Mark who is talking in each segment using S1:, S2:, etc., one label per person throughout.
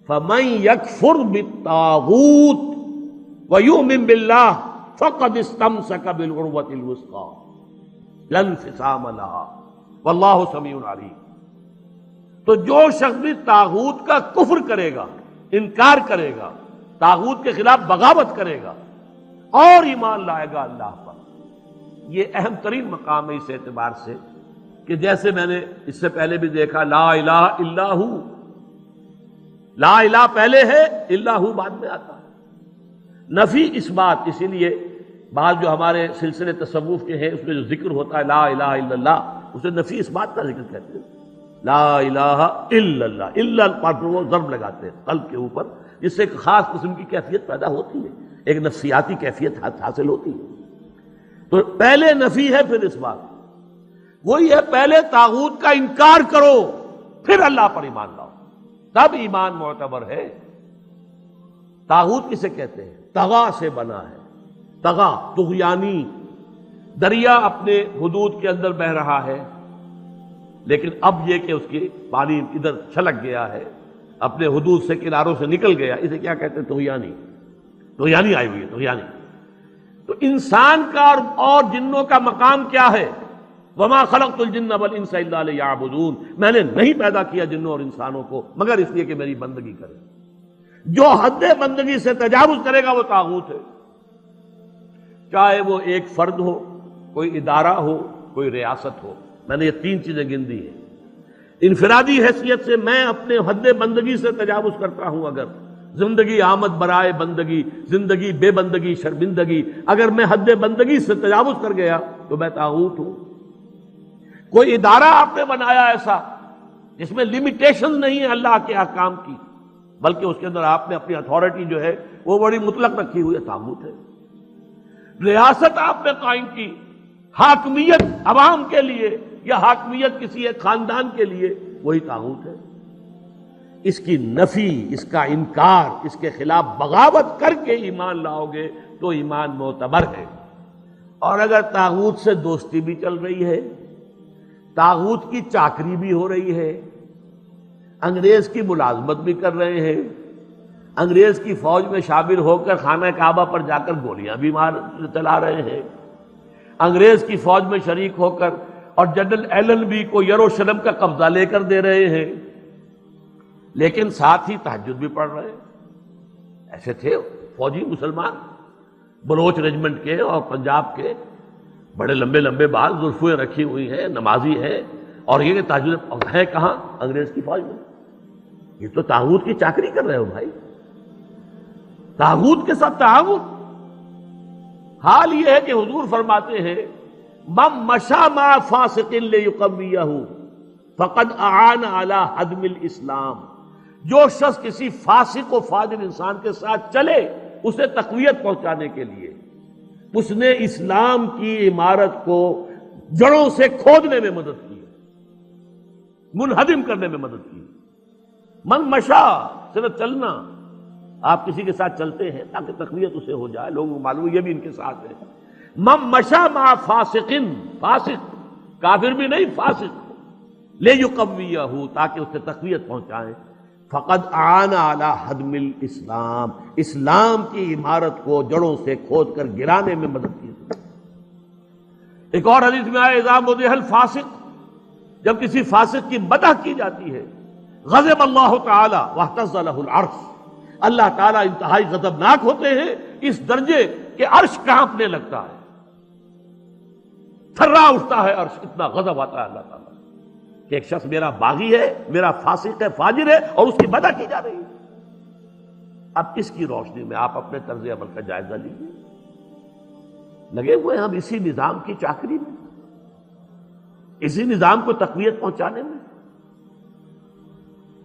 S1: فَمَن يَكْفُرْ بِالطَّاغُوتِ وَيُؤْمِن بِاللَّهِ فَقَدِ اسْتَمْسَكَ بِالْعُرْوَةِ الْوُثْقَىٰ لَا انفصام لَهَا وَاللَّهُ سَمِيعٌ عَلِيمٌ۔ تو جو شخص بھی طاغوت کا کفر کرے گا، انکار کرے گا، طاغوت کے خلاف بغاوت کرے گا اور ایمان لائے گا اللہ پر، یہ اہم ترین مقام ہے اس اعتبار سے کہ جیسے میں نے اس سے پہلے بھی دیکھا لا الہ الا ہو، لا الہ پہلے ہے، الا ہو بعد میں آتا ہے، نفی اس بات۔ اسی لیے بعض جو ہمارے سلسلے تصوف کے ہیں اس میں جو ذکر ہوتا ہے لا الہ الا اللہ، اسے نفی اس بات کا ذکر کہتے ہیں، لا الہ الا اللہ، الا پر وہ ضرب لگاتے ہیں قلب کے اوپر، جس سے ایک خاص قسم کی کیفیت پیدا ہوتی ہے، ایک نفسیاتی کیفیت حاصل ہوتی ہے۔ تو پہلے نفی ہے پھر اس بات، وہی ہے پہلے طاغوت کا انکار کرو پھر اللہ پر ایمان لاؤ، تب ایمان معتبر ہے۔ طاغوت کسے کہتے ہیں؟ طغا سے بنا ہے، طغا طغیانی، دریا اپنے حدود کے اندر بہ رہا ہے لیکن اب یہ کہ اس کی پانی ادھر چھلک گیا ہے، اپنے حدود سے کناروں سے نکل گیا، اسے کیا کہتے ہیں؟ طغیانی، طغیانی آئی ہوئی ہے، طغیانی۔ تو انسان کا اور جنوں کا مقام کیا ہے؟ وما خلقت الجن والانس الا لیعبدون، میں نے نہیں پیدا کیا جنوں اور انسانوں کو مگر اس لیے کہ میری بندگی کریں۔ جو حد بندگی سے تجاوز کرے گا وہ طاغوت ہے، چاہے وہ ایک فرد ہو، کوئی ادارہ ہو، کوئی ریاست ہو۔ میں نے یہ تین چیزیں گن دی ہیں۔ انفرادی حیثیت سے میں اپنے حد بندگی سے تجاوز کرتا ہوں، اگر زندگی آمد برائے بندگی، زندگی بے بندگی شرمندگی، اگر میں حد بندگی سے تجاوز کر گیا تو میں طاغوت ہوں۔ کوئی ادارہ آپ نے بنایا ایسا جس میں لمیٹیشن نہیں ہے اللہ کے احکام کی، بلکہ اس کے اندر آپ نے اپنی اتھارٹی جو ہے وہ بڑی مطلق رکھی ہوئی ہے، طاغوت ہے۔ ریاست آپ نے قائم کی، حاکمیت عوام کے لیے یا حاکمیت کسی ایک خاندان کے لیے، وہی طاغوت ہے۔ اس کی نفی، اس کا انکار، اس کے خلاف بغاوت کر کے ایمان لاؤ گے تو ایمان معتبر ہے۔ اور اگر طاغوت سے دوستی بھی چل رہی ہے، طاغوت کی چاکری بھی ہو رہی ہے، انگریز کی ملازمت بھی کر رہے ہیں، انگریز کی فوج میں شامل ہو کر خانہ کعبہ پر جا کر گولیاں بھی چلا رہے ہیں، انگریز کی فوج میں شریک ہو کر اور جنرل ایلن بی کو یروشلم کا قبضہ لے کر دے رہے ہیں، لیکن ساتھ ہی تہجد بھی پڑھ رہے ہیں۔ ایسے تھے فوجی مسلمان بلوچ ریجمنٹ کے اور پنجاب کے، بڑے لمبے لمبے بال، زلفیں رکھی ہوئی ہیں، نمازی ہیں، اور یہ کہ تہجد ہے کہاں؟ انگریز کی فوج میں۔ یہ تو طاغوت کی چاکری کر رہے ہو بھائی، طاغوت کے ساتھ تعاون۔ حال یہ ہے کہ حضور فرماتے ہیں من مشى مع فاسق ليقويه فقد اعان على هدم الاسلام، جو شخص کسی فاسق و فاجر انسان کے ساتھ چلے اسے تقویت پہنچانے کے لیے، اس نے اسلام کی عمارت کو جڑوں سے کھودنے میں مدد کی، منہدم کرنے میں مدد کی۔ من مشا صرف چلنا، آپ کسی کے ساتھ چلتے ہیں تاکہ تقویت اسے ہو جائے، لوگوں کو معلوم یہ بھی ان کے ساتھ ہے۔ من مشا مع فاسق، فاسق کافر بھی نہیں، فاسق، لیقویہ، تاکہ اسے تقویت پہنچائیں۔ فقد اعان علی ہدم الاسلام، اسلام کی عمارت کو جڑوں سے کھود کر گرانے میں مدد کی۔ ایک اور حدیث میں آیا اذا مدح الفاسق، جب کسی فاسق کی مدح کی جاتی ہے، غضب اللہ تعالی واہتز لہ العرش، اللہ تعالیٰ انتہائی غضبناک ہوتے ہیں اس درجے کہ عرش کانپنے لگتا ہے، تھرا اٹھتا ہے عرش، اتنا غضب آتا ہے اللہ تعالیٰ کہ ایک شخص میرا باغی ہے، میرا فاسق ہے، فاجر ہے، اور اس کی مدح کی جا رہی ہے۔ اب اس کی روشنی میں آپ اپنے طرز عمل کا جائزہ لیجیے۔ لگے ہوئے ہم اسی نظام کی چاکری میں، اسی نظام کو تقویت پہنچانے میں۔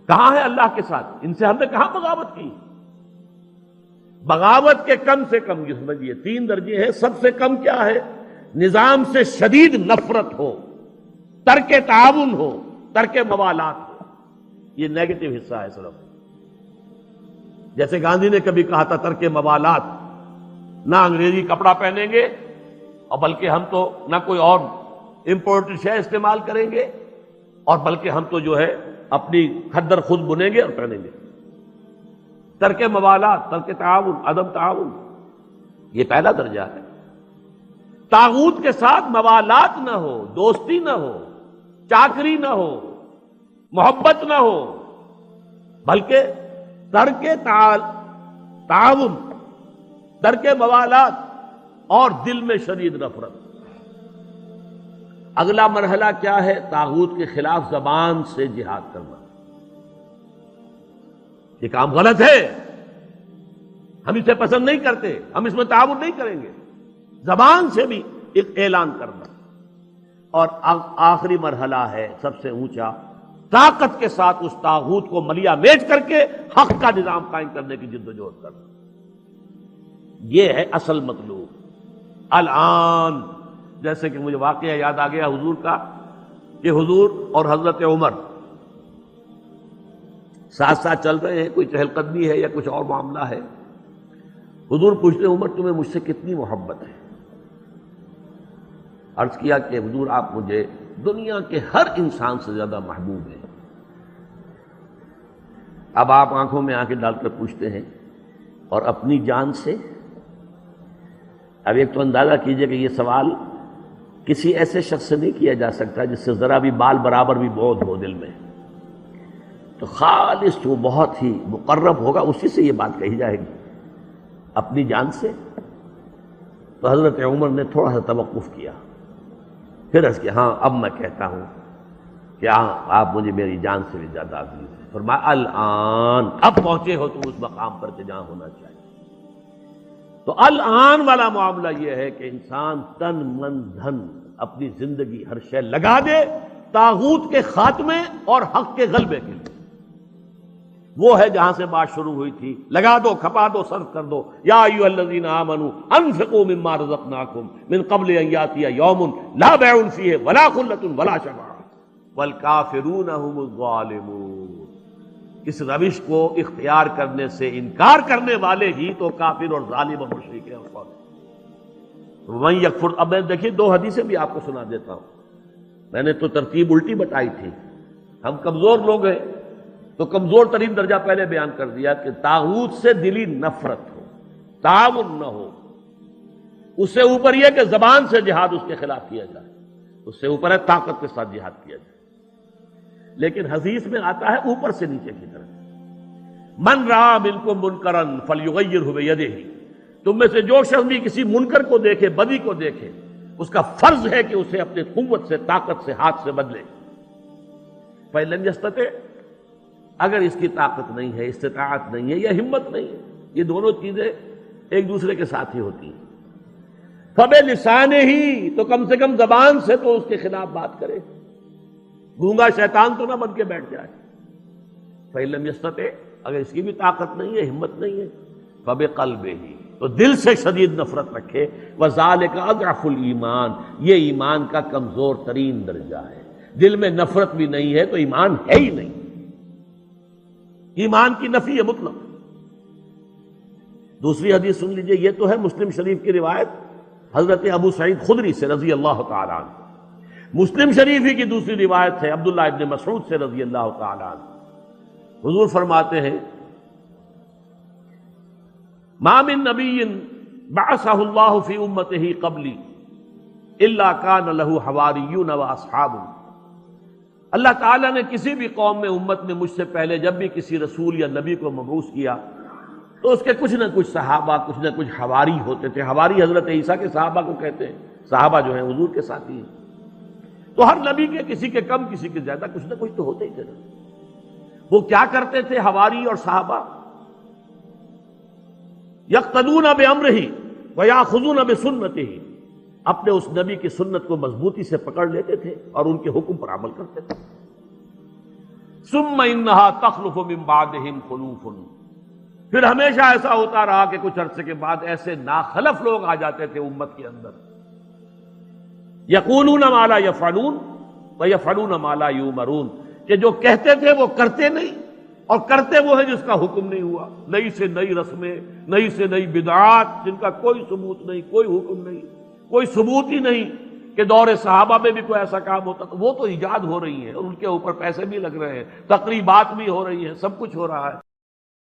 S1: کہاں ہے اللہ کے ساتھ؟ ان سے ہم نے کہاں بغاوت کی؟ بغاوت کے کم سے کم یہ سمجھیے 3 درجے ہیں۔ سب سے کم کیا ہے؟ نظام سے شدید نفرت ہو، ترک تعاون ہو، ترک موالات ہو، یہ نیگیٹو حصہ ہے صرف۔ جیسے گاندھی نے کبھی کہا تھا ترک موالات، نہ انگریزی کپڑا پہنیں گے اور بلکہ ہم تو نہ کوئی اور امپورٹڈ شے استعمال کریں گے، اور بلکہ ہم تو جو ہے اپنی کھدر خود بنیں گے اور پہنیں گے۔ ترک موالات، ترک تعاون، عدم تعاون، یہ پہلا درجہ ہے۔ طاغوت کے ساتھ موالات نہ ہو، دوستی نہ ہو، چاکری نہ ہو، محبت نہ ہو، بلکہ ترک تعاون، ترک موالات اور دل میں شدید نفرت۔ اگلا مرحلہ کیا ہے؟ طاغوت کے خلاف زبان سے جہاد کرنا۔ یہ کام غلط ہے، ہم اسے پسند نہیں کرتے، ہم اس میں تعاون نہیں کریں گے، زبان سے بھی ایک اعلان کرنا۔ اور آخری مرحلہ ہے سب سے اونچا، طاقت کے ساتھ اس طاغوت کو ملیا میٹ کر کے حق کا نظام قائم کرنے کی جدوجہد کرنا۔ یہ ہے اصل مطلوب۔ الآن جیسے کہ مجھے واقعہ یاد آ گیا حضور کا، کہ حضور اور حضرت عمر ساتھ ساتھ چل رہے ہیں، کوئی چہل قدمی ہے یا کچھ اور معاملہ ہے۔ حضور پوچھتے ہیں عمر تمہیں مجھ سے کتنی محبت ہے؟ عرض کیا کہ حضور آپ مجھے دنیا کے ہر انسان سے زیادہ محبوب ہیں۔ اب آپ آنکھوں میں آنکھیں ڈال کر پوچھتے ہیں اور اپنی جان سے؟ اب ایک تو اندازہ کیجئے کہ یہ سوال کسی ایسے شخص سے نہیں کیا جا سکتا جس سے ذرا بھی بال برابر بھی بودھ ہو دل میں، تو خالص جو بہت ہی مقرب ہوگا اسی سے یہ بات کہی جائے گی۔ اپنی جان سے؟ تو حضرت عمر نے تھوڑا سا توقف کیا، پھر عرض کیا ہاں اب میں کہتا ہوں کہ آپ مجھے میری جان سے بھی زیادہ عزیز ہیں۔ فرمایا الآن، اب پہنچے ہو تم اس مقام پر کہ جہاں ہونا چاہیے۔ تو الآن والا معاملہ یہ ہے کہ انسان تن من دھن اپنی زندگی ہر شے لگا دے طاغوت کے خاتمے اور حق کے غلبے کے لیے۔ وہ ہے جہاں سے بات شروع ہوئی تھی، لگا دو، کھپا دو، صرف کر دو۔ یا ایھا الذین آمنوا انفقوا مما رزقناکم من قبل ان یاتی یوم لا بیع فیہ ولا خلۃ ولا شفاعۃ والکافرون هم الظالمون۔ اس روش کو اختیار کرنے سے انکار کرنے والے ہی تو کافر اور ظالم اور مشرک ہیں۔ ومن یکفر، اب میں دیکھیے دو حدیثیں بھی آپ کو سنا دیتا ہوں، میں نے تو ترتیب الٹی بتائی تھی، ہم کمزور لوگ ہیں تو کمزور ترین درجہ پہلے بیان کر دیا کہ طاغوت سے دلی نفرت ہو، تعاون نہ ہو۔ اس سے اوپر یہ کہ زبان سے جہاد اس کے خلاف کیا جائے، اس سے اوپر ہے طاقت کے ساتھ جہاد کیا جائے۔ لیکن حدیث میں آتا ہے اوپر سے نیچے کی طرف، من رأى منکم منکرا فلیغیرہ بیدہ، تم میں سے جو شخص بھی کسی منکر کو دیکھے، بدی کو دیکھے، اس کا فرض ہے کہ اسے اپنے قوت سے، طاقت سے، ہاتھ سے بدلے۔ فإن لم یستطع، اگر اس کی طاقت نہیں ہے، استطاعت نہیں ہے یا ہمت نہیں ہے، یہ دونوں چیزیں ایک دوسرے کے ساتھ ہی ہوتی ہیں، فبلسانہ، تو کم سے کم زبان سے تو اس کے خلاف بات کرے، گونگا شیطان تو نہ بن کے بیٹھ جائے۔ فإن لم یستطع، اگر اس کی بھی طاقت نہیں ہے، ہمت نہیں ہے، فبقلبہ، تو دل سے شدید نفرت رکھے، وذالک اضعف الایمان، یہ ایمان کا کمزور ترین درجہ ہے۔ دل میں نفرت بھی نہیں ہے تو ایمان ہے ہی نہیں، ایمان کی نفی ہے مطلق۔ دوسری حدیث سن لیجئے، یہ تو ہے مسلم شریف کی روایت حضرت ابو سعید خدری سے رضی اللہ تعالی عنہ۔ مسلم شریف ہی کی دوسری روایت ہے عبداللہ ابن مسعود سے رضی اللہ تعالی عنہ۔ حضور فرماتے ہیں ما من نبی بعثہ اللہ فی امتہ قبلی الا کان لہ حواریون و اصحاب۔ اللہ تعالیٰ نے کسی بھی قوم میں، امت میں مجھ سے پہلے جب بھی کسی رسول یا نبی کو مبعوث کیا تو اس کے کچھ نہ کچھ صحابہ، کچھ نہ کچھ حواری ہوتے تھے۔ حواری حضرت عیسیٰ کے صحابہ کو کہتے ہیں، صحابہ جو ہیں حضور کے ساتھی ہیں۔ تو ہر نبی کے کسی کے کم کسی کے زیادہ کچھ نہ کچھ تو ہوتے ہی تھے۔ وہ کیا کرتے تھے حواری اور صحابہ؟ یقتدون بامرہ ویاخذون بسنتہ، اپنے اس نبی کی سنت کو مضبوطی سے پکڑ لیتے تھے اور ان کے حکم پر عمل کرتے تھے۔ ثم انہا تخلف من بعدہم خلوف، پھر ہمیشہ ایسا ہوتا رہا کہ کچھ عرصے کے بعد ایسے ناخلف لوگ آ جاتے تھے امت کے اندر، یقولون ما لا یفعلون ویفعلون ما لا یؤمرون، کہ جو کہتے تھے وہ کرتے نہیں اور کرتے وہ ہیں جس کا حکم نہیں ہوا۔ نئی سے نئی رسمیں، نئی سے نئی بدعات جن کا کوئی ثبوت نہیں، کوئی حکم نہیں، کوئی ثبوت ہی نہیں کہ دور صحابہ میں بھی کوئی ایسا کام ہوتا تو وہ تو ایجاد ہو رہی ہیں اور ان کے اوپر پیسے بھی لگ رہے ہیں، تقریبات بھی ہو رہی ہیں، سب کچھ ہو رہا ہے۔